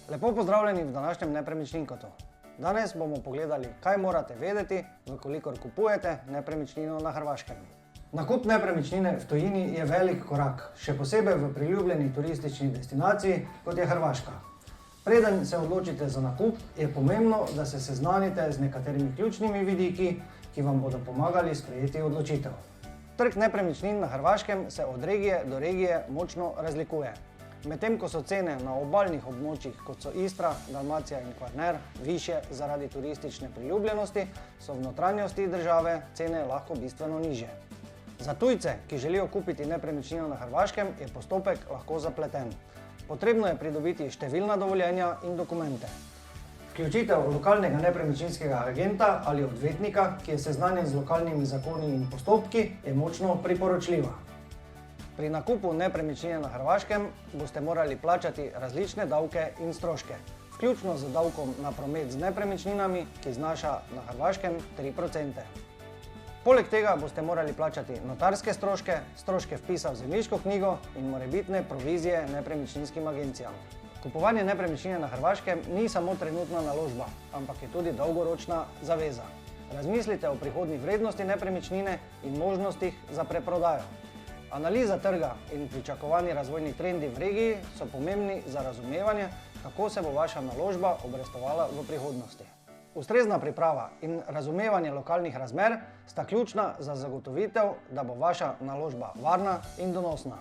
Lepo pozdravljeni v današnjem Nepremičninkotu. Danes bomo pogledali, kaj morate vedeti, vkolikor kupujete nepremičnino na Hrvaškem. Nakup nepremičnine v tujini je velik korak, še posebej v priljubljeni turistični destinaciji, kot je Hrvaška. Preden se odločite za nakup, je pomembno, da se seznanite z nekaterimi ključnimi vidiki, ki vam bodo pomagali sprejeti odločitev. Trg nepremičnin na Hrvaškem se od regije do regije močno razlikuje. Medtem ko so cene na obalnih območjih, kot so Istra, Dalmacija in Kvarner, višje zaradi turistične priljubljenosti, so v notranjosti države cene lahko bistveno nižje. Za tujce, ki želijo kupiti nepremičnino na Hrvaškem, je postopek lahko zapleten. Potrebno je pridobiti številna dovoljenja in dokumente. Vključitev lokalnega nepremičninskega agenta ali odvetnika, ki je seznanjen z lokalnimi zakoni in postopki, je močno priporočljiva. Pri nakupu nepremičnine na Hrvaškem boste morali plačati različne davke in stroške, vključno z davkom na promet z nepremičninami, ki znaša na Hrvaškem 3%. Poleg tega boste morali plačati notarske stroške, stroške vpisa v zemljiško knjigo in morebitne provizije nepremičninskim agencijam. Kupovanje nepremičnine na Hrvaškem ni samo trenutna naložba, ampak je tudi dolgoročna zaveza. Razmislite o prihodnji vrednosti nepremičnine in možnostih za preprodajo. Analiza trga in pričakovani razvojni trendi v regiji so pomembni za razumevanje, kako se bo vaša naložba obrestovala v prihodnosti. Ustrezna priprava in razumevanje lokalnih razmer sta ključna za zagotovitev, da bo vaša naložba varna in donosna.